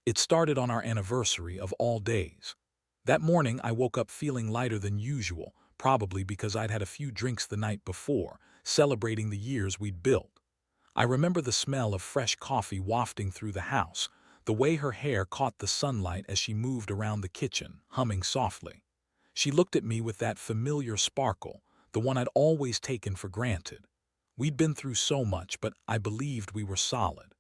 It started on our anniversary of all days. That morning, I woke up feeling lighter than usual, probably because I'd had a few drinks the night before, celebrating the years we'd built. I remember the smell of fresh coffee wafting through the house, the way her hair caught the sunlight as she moved around the kitchen, humming softly. She looked at me with that familiar sparkle, the one I'd always taken for granted. We'd been through so much, but I believed we were solid.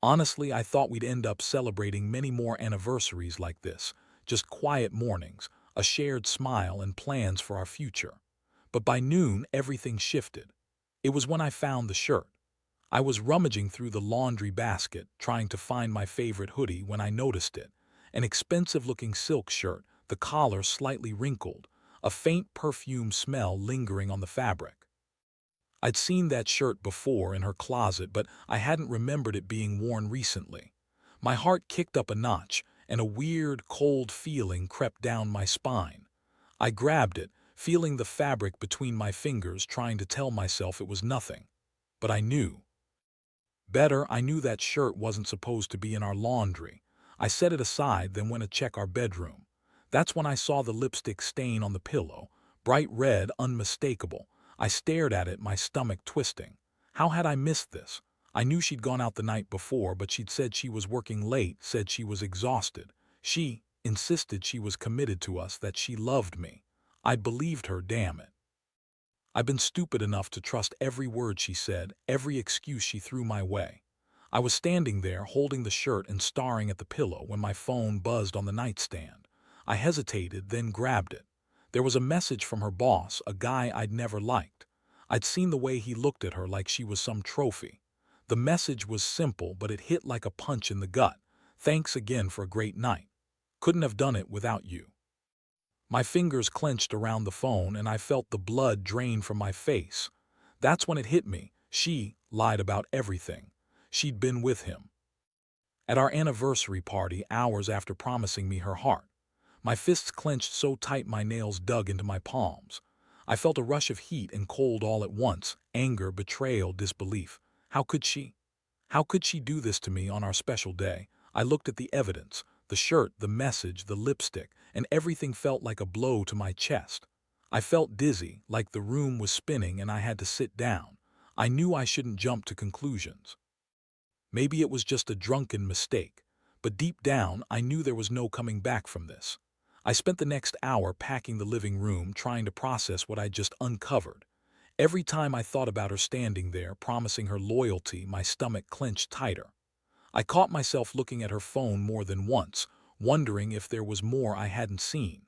Honestly, I thought we'd end up celebrating many more anniversaries like this, just quiet mornings, a shared smile and plans for our future. But by noon, everything shifted. It was when I found the shirt. I was rummaging through the laundry basket, trying to find my favorite hoodie when I noticed it. An expensive-looking silk shirt, the collar slightly wrinkled, a faint perfume smell lingering on the fabric. I'd seen that shirt before in her closet, but I hadn't remembered it being worn recently. My heart kicked up a notch, and a weird, cold feeling crept down my spine. I grabbed it, feeling the fabric between my fingers, trying to tell myself it was nothing. But I knew. Better, I knew that shirt wasn't supposed to be in our laundry. I set it aside, then went to check our bedroom. That's when I saw the lipstick stain on the pillow, bright red, unmistakable. I stared at it, my stomach twisting. How had I missed this? I knew she'd gone out the night before, but she'd said she was working late, said she was exhausted. She insisted she was committed to us, that she loved me. I'd believed her, damn it. I've been stupid enough to trust every word she said, every excuse she threw my way. I was standing there, holding the shirt and staring at the pillow when my phone buzzed on the nightstand. I hesitated, then grabbed it. There was a message from her boss, a guy I'd never liked. I'd seen the way he looked at her like she was some trophy. The message was simple, but it hit like a punch in the gut. Thanks again for a great night. Couldn't have done it without you. My fingers clenched around the phone and I felt the blood drain from my face. That's when it hit me. She lied about everything. She'd been with him. At our anniversary party, hours after promising me her heart. My fists clenched so tight my nails dug into my palms. I felt a rush of heat and cold all at once, anger, betrayal, disbelief. How could she? How could she do this to me on our special day? I looked at the evidence, the shirt, the message, the lipstick, and everything felt like a blow to my chest. I felt dizzy, like the room was spinning and I had to sit down. I knew I shouldn't jump to conclusions. Maybe it was just a drunken mistake, but deep down I knew there was no coming back from this. I spent the next hour packing the living room, trying to process what I'd just uncovered. Every time I thought about her standing there, promising her loyalty, my stomach clenched tighter. I caught myself looking at her phone more than once, wondering if there was more I hadn't seen.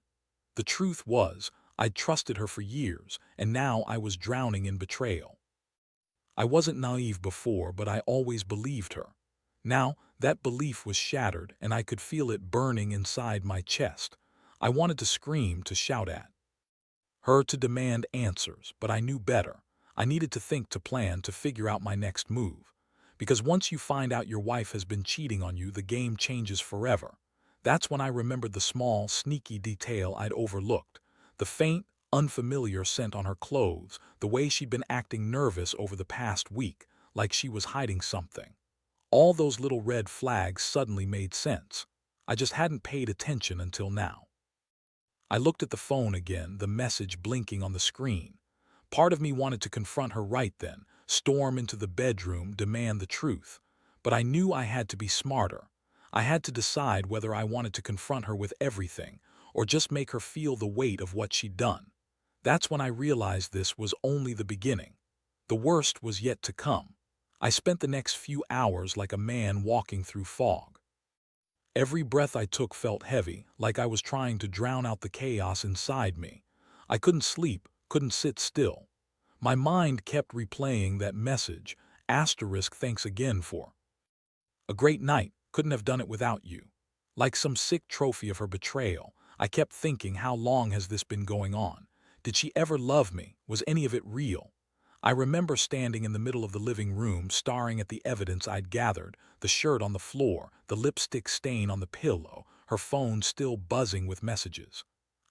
The truth was, I'd trusted her for years, and now I was drowning in betrayal. I wasn't naive before, but I always believed her. Now, that belief was shattered, and I could feel it burning inside my chest. I wanted to scream, to shout at her, to demand answers, but I knew better. I needed to think, to plan, to figure out my next move. Because once you find out your wife has been cheating on you, the game changes forever. That's when I remembered the small, sneaky detail I'd overlooked. The faint, unfamiliar scent on her clothes, the way she'd been acting nervous over the past week, like she was hiding something. All those little red flags suddenly made sense. I just hadn't paid attention until now. I looked at the phone again, the message blinking on the screen. Part of me wanted to confront her right then, storm into the bedroom, demand the truth. But I knew I had to be smarter. I had to decide whether I wanted to confront her with everything, or just make her feel the weight of what she'd done. That's when I realized this was only the beginning. The worst was yet to come. I spent the next few hours like a man walking through fog. Every breath I took felt heavy, like I was trying to drown out the chaos inside me. I couldn't sleep, couldn't sit still. My mind kept replaying that message, asterisk, thanks again for a great night, couldn't have done it without you. Like some sick trophy of her betrayal, I kept thinking, how long has this been going on? Did she ever love me? Was any of it real? I remember standing in the middle of the living room, staring at the evidence I'd gathered, the shirt on the floor, the lipstick stain on the pillow, her phone still buzzing with messages.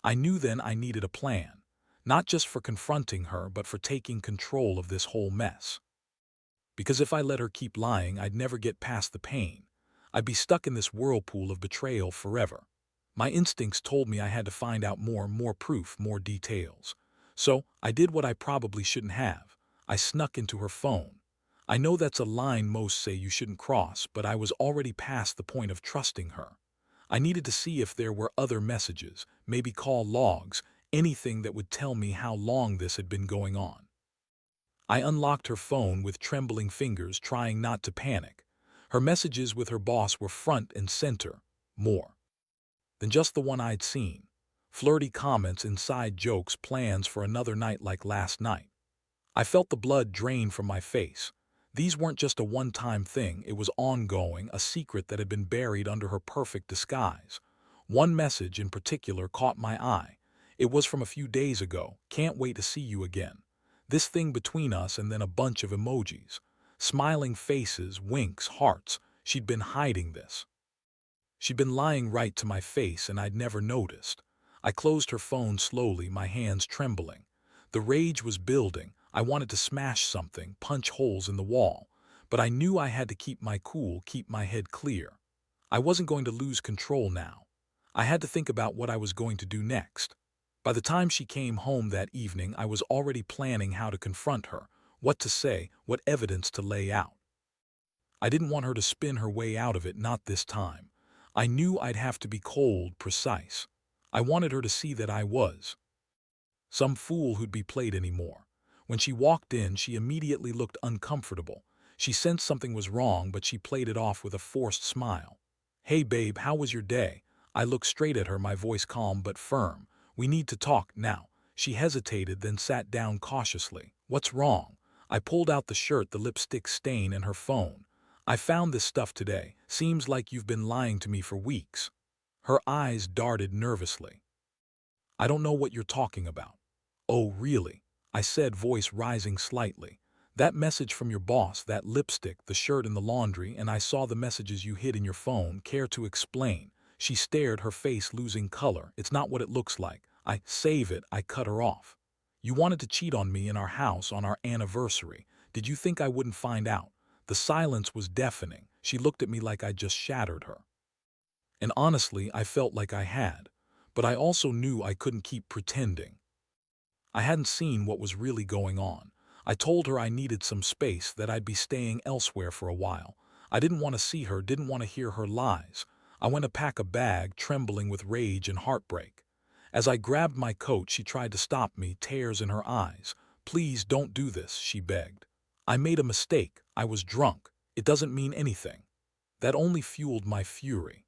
I knew then I needed a plan, not just for confronting her, but for taking control of this whole mess. Because if I let her keep lying, I'd never get past the pain. I'd be stuck in this whirlpool of betrayal forever. My instincts told me I had to find out more proof, more details. So I did what I probably shouldn't have. I snuck into her phone. I know that's a line most say you shouldn't cross, but I was already past the point of trusting her. I needed to see if there were other messages, maybe call logs, anything that would tell me how long this had been going on. I unlocked her phone with trembling fingers, trying not to panic. Her messages with her boss were front and center, more than just the one I'd seen. Flirty comments, inside jokes, plans for another night like last night. I felt the blood drain from my face. These weren't just a one-time thing, it was ongoing, a secret that had been buried under her perfect disguise. One message in particular caught my eye. It was from a few days ago, "Can't wait to see you again." This thing between us, and then a bunch of emojis. Smiling faces, winks, hearts. She'd been hiding this. She'd been lying right to my face, and I'd never noticed. I closed her phone slowly, my hands trembling. The rage was building. I wanted to smash something, punch holes in the wall. But I knew I had to keep my cool, keep my head clear. I wasn't going to lose control now. I had to think about what I was going to do next. By the time she came home that evening, I was already planning how to confront her, what to say, what evidence to lay out. I didn't want her to spin her way out of it, not this time. I knew I'd have to be cold, precise. I wanted her to see that I was some fool who'd be played anymore. When she walked in, she immediately looked uncomfortable. She sensed something was wrong, but she played it off with a forced smile. "Hey babe, how was your day?" I looked straight at her, my voice calm but firm. "We need to talk now." She hesitated, then sat down cautiously. "What's wrong?" I pulled out the shirt, the lipstick stain, and her phone. "I found this stuff today. Seems like you've been lying to me for weeks." Her eyes darted nervously. "I don't know what you're talking about." "Oh, really?" I said, voice rising slightly. "That message from your boss, that lipstick, the shirt in the laundry, and I saw the messages you hid in your phone. Care to explain?" She stared, her face losing color. "It's not what it looks like." Save it, I cut her off. "You wanted to cheat on me in our house on our anniversary. Did you think I wouldn't find out?" The silence was deafening. She looked at me like I'd just shattered her. And honestly, I felt like I had. But I also knew I couldn't keep pretending. I hadn't seen what was really going on. I told her I needed some space, that I'd be staying elsewhere for a while. I didn't want to see her, didn't want to hear her lies. I went to pack a bag, trembling with rage and heartbreak. As I grabbed my coat, she tried to stop me, tears in her eyes. "Please don't do this," she begged. "I made a mistake. I was drunk. It doesn't mean anything." That only fueled my fury.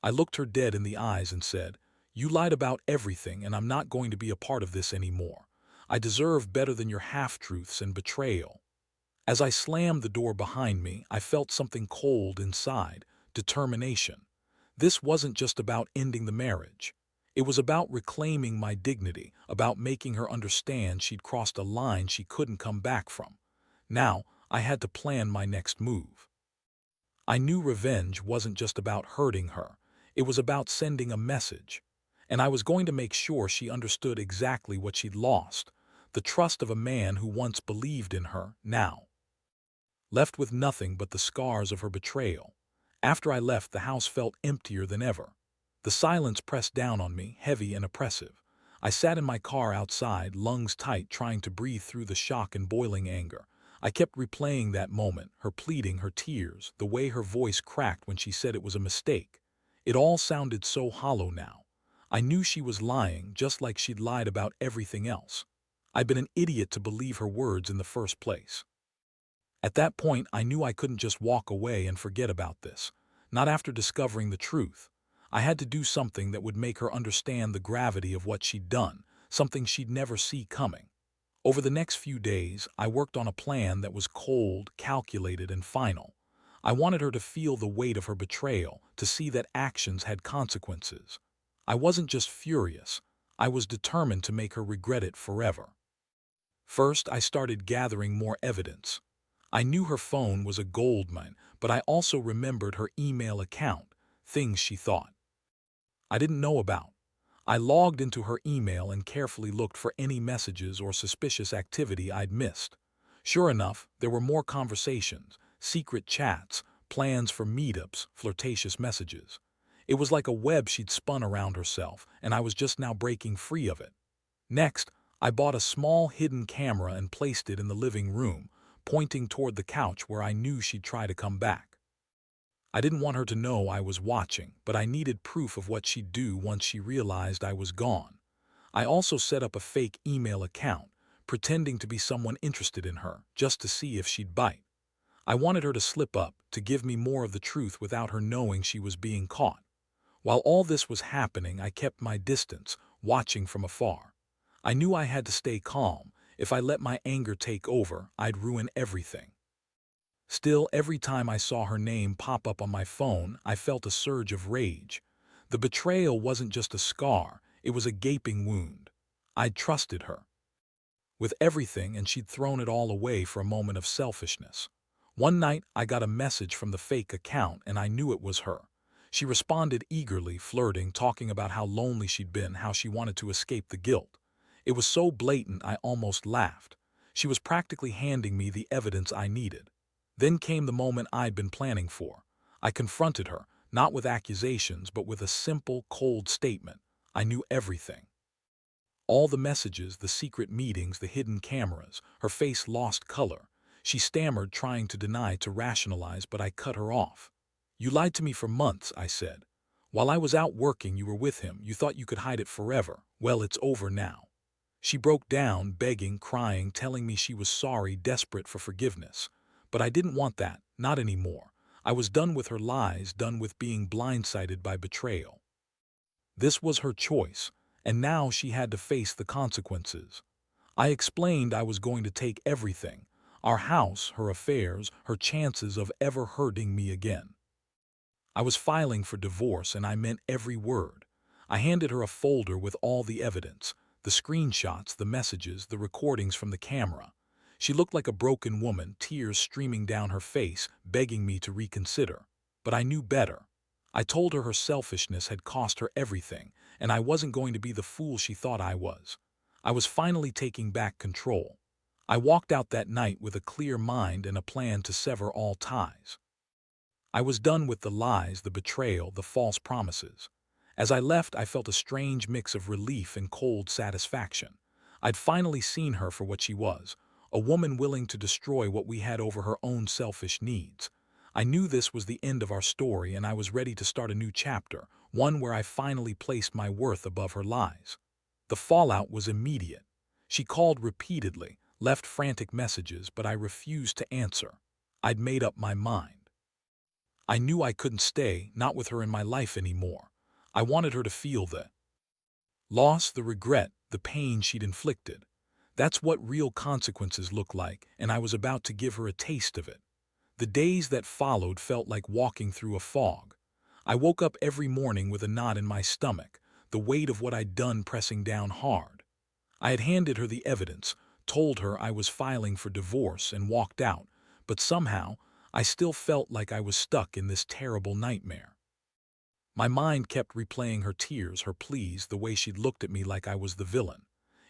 I looked her dead in the eyes and said, "You lied about everything, and I'm not going to be a part of this anymore. I deserve better than your half-truths and betrayal." As I slammed the door behind me, I felt something cold inside, determination. This wasn't just about ending the marriage. It was about reclaiming my dignity, about making her understand she'd crossed a line she couldn't come back from. Now, I had to plan my next move. I knew revenge wasn't just about hurting her. It was about sending a message. And I was going to make sure she understood exactly what she'd lost, the trust of a man who once believed in her, now left with nothing but the scars of her betrayal. After I left, the house felt emptier than ever. The silence pressed down on me, heavy and oppressive. I sat in my car outside, lungs tight, trying to breathe through the shock and boiling anger. I kept replaying that moment, her pleading, her tears, the way her voice cracked when she said it was a mistake. It all sounded so hollow now. I knew she was lying, just like she'd lied about everything else. I'd been an idiot to believe her words in the first place. At that point, I knew I couldn't just walk away and forget about this. Not after discovering the truth. I had to do something that would make her understand the gravity of what she'd done, something she'd never see coming. Over the next few days, I worked on a plan that was cold, calculated, and final. I wanted her to feel the weight of her betrayal, to see that actions had consequences. I wasn't just furious. I was determined to make her regret it forever. First, I started gathering more evidence. I knew her phone was a goldmine, but I also remembered her email account, things she thought I didn't know about. I logged into her email and carefully looked for any messages or suspicious activity I'd missed. Sure enough, there were more conversations, secret chats, plans for meetups, flirtatious messages. It was like a web she'd spun around herself, and I was just now breaking free of it. Next, I bought a small hidden camera and placed it in the living room, pointing toward the couch where I knew she'd try to come back. I didn't want her to know I was watching, but I needed proof of what she'd do once she realized I was gone. I also set up a fake email account, pretending to be someone interested in her, just to see if she'd bite. I wanted her to slip up, to give me more of the truth without her knowing she was being caught. While all this was happening, I kept my distance, watching from afar. I knew I had to stay calm. If I let my anger take over, I'd ruin everything. Still, every time I saw her name pop up on my phone, I felt a surge of rage. The betrayal wasn't just a scar, it was a gaping wound. I'd trusted her with everything, and she'd thrown it all away for a moment of selfishness. One night, I got a message from the fake account, and I knew it was her. She responded eagerly, flirting, talking about how lonely she'd been, how she wanted to escape the guilt. It was so blatant I almost laughed. She was practically handing me the evidence I needed. Then came the moment I'd been planning for. I confronted her, not with accusations, but with a simple, cold statement. I knew everything. All the messages, the secret meetings, the hidden cameras. Her face lost color. She stammered, trying to deny, to rationalize, but I cut her off. "You lied to me for months," I said. "While I was out working, you were with him. You thought you could hide it forever. Well, it's over now." She broke down, begging, crying, telling me she was sorry, desperate for forgiveness. But I didn't want that, not anymore. I was done with her lies, done with being blindsided by betrayal. This was her choice, and now she had to face the consequences. I explained I was going to take everything: our house, her affairs, her chances of ever hurting me again. I was filing for divorce, and I meant every word. I handed her a folder with all the evidence, the screenshots, the messages, the recordings from the camera. She looked like a broken woman, tears streaming down her face, begging me to reconsider. But I knew better. I told her selfishness had cost her everything, and I wasn't going to be the fool she thought I was. I was finally taking back control. I walked out that night with a clear mind and a plan to sever all ties. I was done with the lies, the betrayal, the false promises. As I left, I felt a strange mix of relief and cold satisfaction. I'd finally seen her for what she was, a woman willing to destroy what we had over her own selfish needs. I knew this was the end of our story, and I was ready to start a new chapter, one where I finally placed my worth above her lies. The fallout was immediate. She called repeatedly, left frantic messages, but I refused to answer. I'd made up my mind. I knew I couldn't stay, not with her in my life anymore. I wanted her to feel the loss, the regret, the pain she'd inflicted. That's what real consequences look like, and I was about to give her a taste of it. The days that followed felt like walking through a fog. I woke up every morning with a knot in my stomach, the weight of what I'd done pressing down hard. I had handed her the evidence, told her I was filing for divorce, and walked out, but somehow I still felt like I was stuck in this terrible nightmare. My mind kept replaying her tears, her pleas, the way she'd looked at me like I was the villain.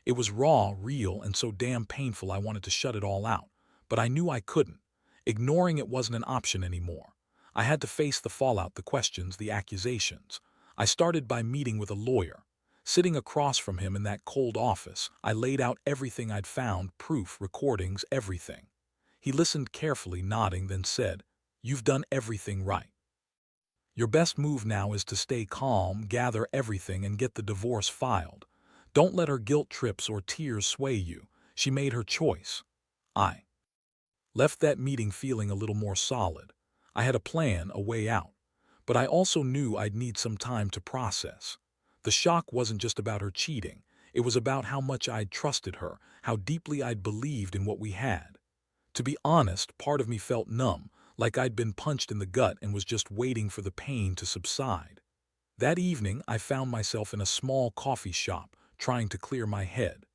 It was raw, real, and so damn painful I wanted to shut it all out, but I knew I couldn't. Ignoring it wasn't an option anymore. I had to face the fallout, the questions, the accusations. I started by meeting with a lawyer. Sitting across from him in that cold office, I laid out everything I'd found, proof, recordings, everything. He listened carefully, nodding, then said, "You've done everything right. Your best move now is to stay calm, gather everything, and get the divorce filed. Don't let her guilt trips or tears sway you. She made her choice." I left that meeting feeling a little more solid. I had a plan, a way out. But I also knew I'd need some time to process. The shock wasn't just about her cheating. It was about how much I'd trusted her, how deeply I'd believed in what we had. To be honest, part of me felt numb, like I'd been punched in the gut and was just waiting for the pain to subside. That evening, I found myself in a small coffee shop, trying to clear my head.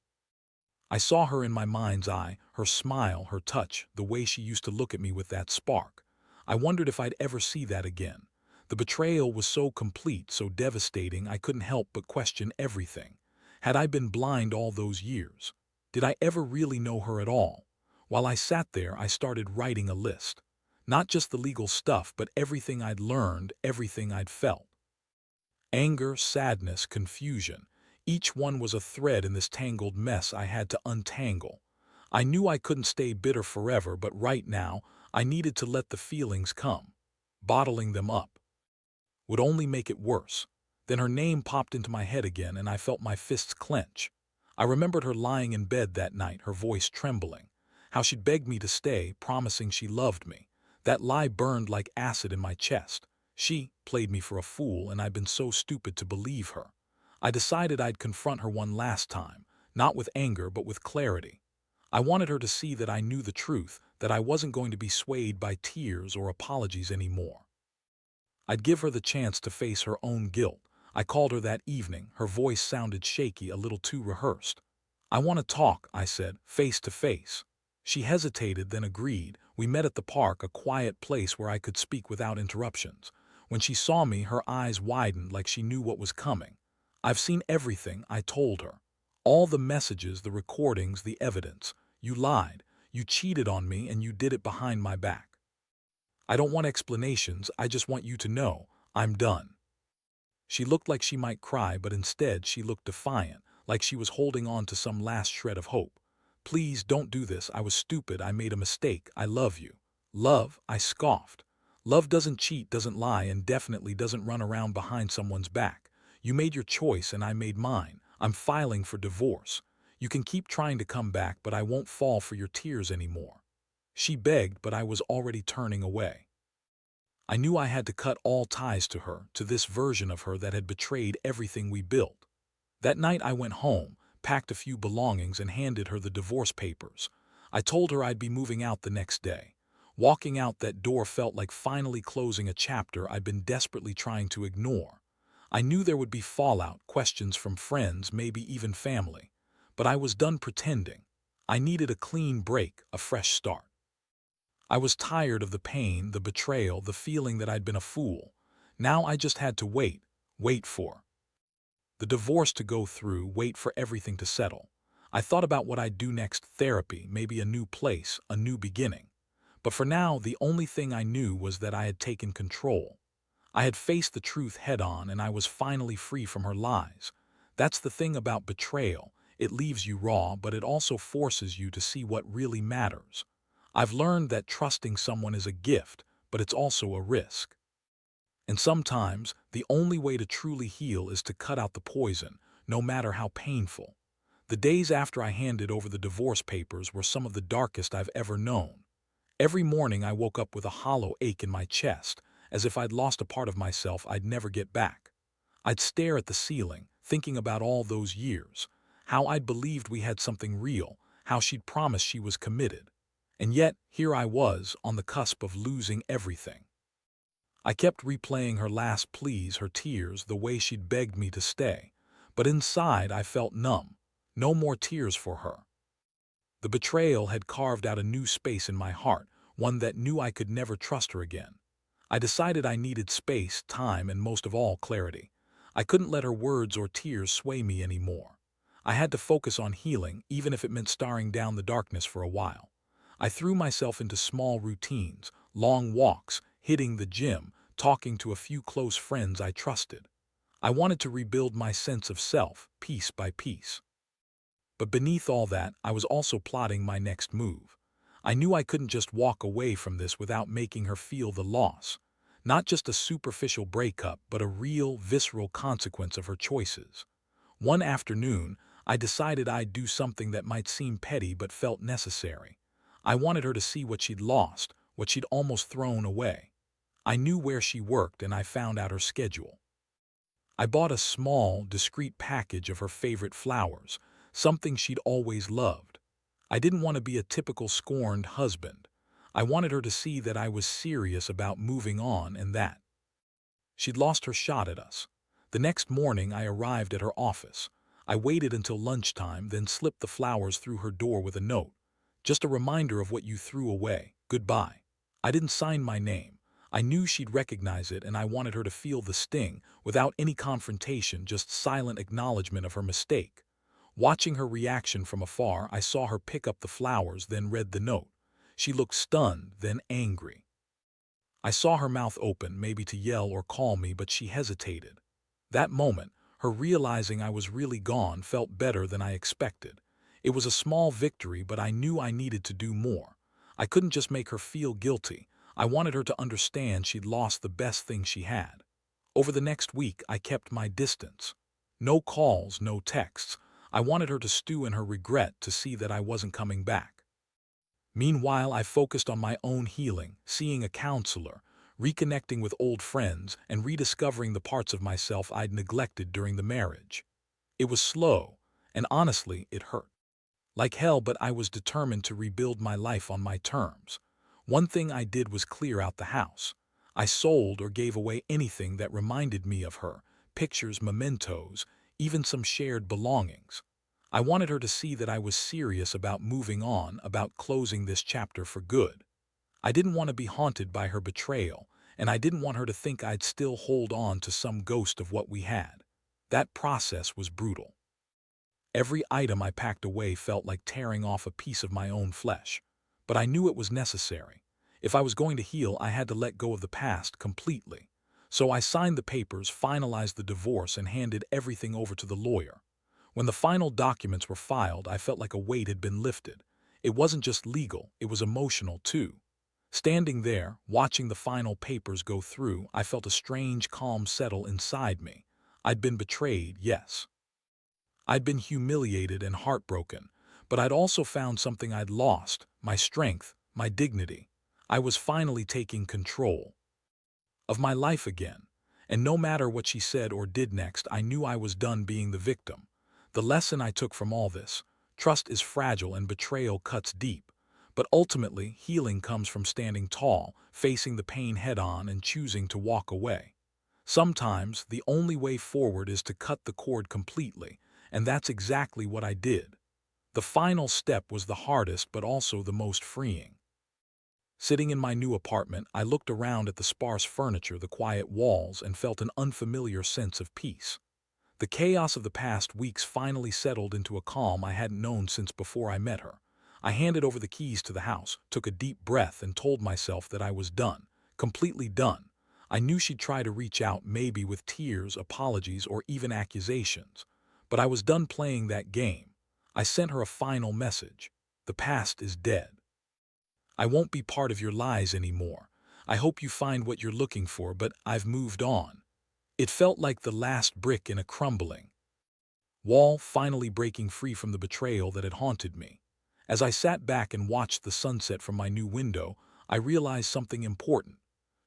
I saw her in my mind's eye, her smile, her touch, the way she used to look at me with that spark. I wondered if I'd ever see that again. The betrayal was so complete, so devastating, I couldn't help but question everything. Had I been blind all those years? Did I ever really know her at all? While I sat there, I started writing a list. Not just the legal stuff, but everything I'd learned, everything I'd felt. Anger, sadness, confusion. Each one was a thread in this tangled mess I had to untangle. I knew I couldn't stay bitter forever, but right now, I needed to let the feelings come. Bottling them up would only make it worse. Then her name popped into my head again, and I felt my fists clench. I remembered her lying in bed that night, her voice trembling. How she'd begged me to stay, promising she loved me. That lie burned like acid in my chest. She played me for a fool, and I'd been so stupid to believe her. I decided I'd confront her one last time, not with anger, but with clarity. I wanted her to see that I knew the truth, that I wasn't going to be swayed by tears or apologies anymore. I'd give her the chance to face her own guilt. I called her that evening. Her voice sounded shaky, a little too rehearsed. "I want to talk," I said, "face to face." She hesitated, then agreed. We met at the park, a quiet place where I could speak without interruptions. When she saw me, her eyes widened like she knew what was coming. "I've seen everything," I told her. "All the messages, the recordings, the evidence. You lied. You cheated on me, and you did it behind my back. I don't want explanations, I just want you to know, I'm done." She looked like she might cry, but instead she looked defiant, like she was holding on to some last shred of hope. "Please don't do this. I was stupid. I made a mistake. I love you." "Love?" I scoffed. "Love doesn't cheat, doesn't lie, and definitely doesn't run around behind someone's back. You made your choice and I made mine. I'm filing for divorce. You can keep trying to come back, but I won't fall for your tears anymore." She begged, but I was already turning away. I knew I had to cut all ties to her, to this version of her that had betrayed everything we built. That night I went home, packed a few belongings, and handed her the divorce papers. I told her I'd be moving out the next day. Walking out that door felt like finally closing a chapter I'd been desperately trying to ignore. I knew there would be fallout, questions from friends, maybe even family. But I was done pretending. I needed a clean break, a fresh start. I was tired of the pain, the betrayal, the feeling that I'd been a fool. Now I just had to wait for the divorce to go through, wait for everything to settle. I thought about what I'd do next: therapy, maybe a new place, a new beginning. But for now, the only thing I knew was that I had taken control. I had faced the truth head on, and I was finally free from her lies. That's the thing about betrayal. It leaves you raw, but it also forces you to see what really matters. I've learned that trusting someone is a gift, but it's also a risk. And sometimes, the only way to truly heal is to cut out the poison, no matter how painful. The days after I handed over the divorce papers were some of the darkest I've ever known. Every morning I woke up with a hollow ache in my chest, as if I'd lost a part of myself I'd never get back. I'd stare at the ceiling, thinking about all those years, how I'd believed we had something real, how she'd promised she was committed. And yet, here I was, on the cusp of losing everything. I kept replaying her last pleas, her tears, the way she'd begged me to stay. But inside I felt numb. No more tears for her. The betrayal had carved out a new space in my heart, one that knew I could never trust her again. I decided I needed space, time, and most of all, clarity. I couldn't let her words or tears sway me anymore. I had to focus on healing, even if it meant staring down the darkness for a while. I threw myself into small routines, long walks, hitting the gym, talking to a few close friends I trusted. I wanted to rebuild my sense of self, piece by piece. But beneath all that, I was also plotting my next move. I knew I couldn't just walk away from this without making her feel the loss. Not just a superficial breakup, but a real, visceral consequence of her choices. One afternoon, I decided I'd do something that might seem petty but felt necessary. I wanted her to see what she'd lost, what she'd almost thrown away. I knew where she worked, and I found out her schedule. I bought a small, discreet package of her favorite flowers, something she'd always loved. I didn't want to be a typical scorned husband. I wanted her to see that I was serious about moving on, and that she'd lost her shot at us. The next morning I arrived at her office. I waited until lunchtime, then slipped the flowers through her door with a note. "Just a reminder of what you threw away. Goodbye." I didn't sign my name. I knew she'd recognize it, and I wanted her to feel the sting, without any confrontation, just silent acknowledgement of her mistake. Watching her reaction from afar, I saw her pick up the flowers, then read the note. She looked stunned, then angry. I saw her mouth open, maybe to yell or call me, but she hesitated. That moment, her realizing I was really gone felt better than I expected. It was a small victory, but I knew I needed to do more. I couldn't just make her feel guilty. I wanted her to understand she'd lost the best thing she had. Over the next week, I kept my distance. No calls, no texts. I wanted her to stew in her regret, to see that I wasn't coming back. Meanwhile, I focused on my own healing, seeing a counselor, reconnecting with old friends, and rediscovering the parts of myself I'd neglected during the marriage. It was slow, and honestly, it hurt like hell, but I was determined to rebuild my life on my terms. One thing I did was clear out the house. I sold or gave away anything that reminded me of her, pictures, mementos, even some shared belongings. I wanted her to see that I was serious about moving on, about closing this chapter for good. I didn't want to be haunted by her betrayal, and I didn't want her to think I'd still hold on to some ghost of what we had. That process was brutal. Every item I packed away felt like tearing off a piece of my own flesh. But I knew it was necessary. If I was going to heal, I had to let go of the past completely. So I signed the papers, finalized the divorce, and handed everything over to the lawyer. When the final documents were filed, I felt like a weight had been lifted. It wasn't just legal, it was emotional too. Standing there, watching the final papers go through, I felt a strange calm settle inside me. I'd been betrayed, yes. I'd been humiliated and heartbroken, but I'd also found something I'd lost: my strength, my dignity. I was finally taking control of my life again. And no matter what she said or did next, I knew I was done being the victim. The lesson I took from all this: trust is fragile and betrayal cuts deep. But ultimately, healing comes from standing tall, facing the pain head-on, and choosing to walk away. Sometimes, the only way forward is to cut the cord completely, and that's exactly what I did. The final step was the hardest but also the most freeing. Sitting in my new apartment, I looked around at the sparse furniture, the quiet walls, and felt an unfamiliar sense of peace. The chaos of the past weeks finally settled into a calm I hadn't known since before I met her. I handed over the keys to the house, took a deep breath, and told myself that I was done, completely done. I knew she'd try to reach out, maybe with tears, apologies, or even accusations. But I was done playing that game. I sent her a final message: the past is dead. I won't be part of your lies anymore. I hope you find what you're looking for, but I've moved on. It felt like the last brick in a crumbling wall, finally breaking free from the betrayal that had haunted me. As I sat back and watched the sunset from my new window, I realized something important.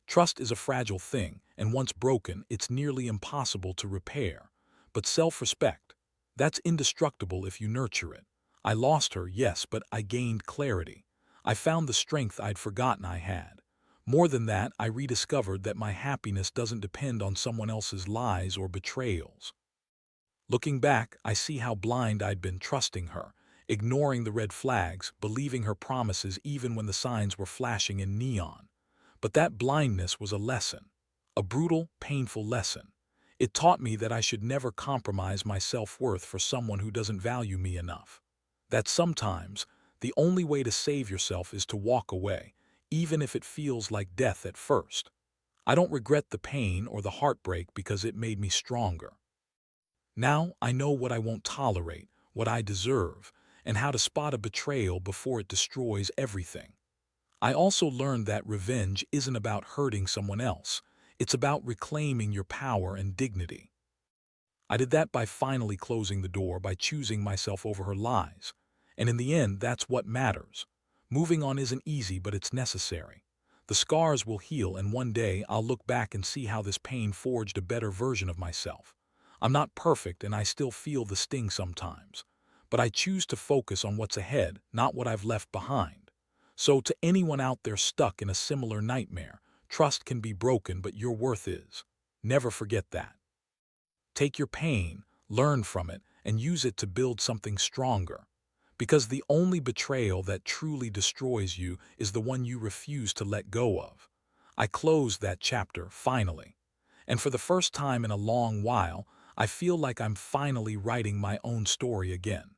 Trust is a fragile thing, and once broken, it's nearly impossible to repair. But self-respect, that's indestructible if you nurture it. I lost her, yes, but I gained clarity. I found the strength I'd forgotten I had. More than that, I rediscovered that my happiness doesn't depend on someone else's lies or betrayals. Looking back, I see how blind I'd been, trusting her, ignoring the red flags, believing her promises even when the signs were flashing in neon. But that blindness was a lesson, a brutal, painful lesson. It taught me that I should never compromise my self-worth for someone who doesn't value me enough. That sometimes, the only way to save yourself is to walk away, even if it feels like death at first. I don't regret the pain or the heartbreak because it made me stronger. Now I know what I won't tolerate, what I deserve, and how to spot a betrayal before it destroys everything. I also learned that revenge isn't about hurting someone else. It's about reclaiming your power and dignity. I did that by finally closing the door, by choosing myself over her lies. And in the end, that's what matters. Moving on isn't easy, but it's necessary. The scars will heal, and one day I'll look back and see how this pain forged a better version of myself. I'm not perfect, and I still feel the sting sometimes. But I choose to focus on what's ahead, not what I've left behind. So to anyone out there stuck in a similar nightmare, trust can be broken, but your worth is. Never forget that. Take your pain, learn from it, and use it to build something stronger. Because the only betrayal that truly destroys you is the one you refuse to let go of. I closed that chapter, finally. And for the first time in a long while, I feel like I'm finally writing my own story again.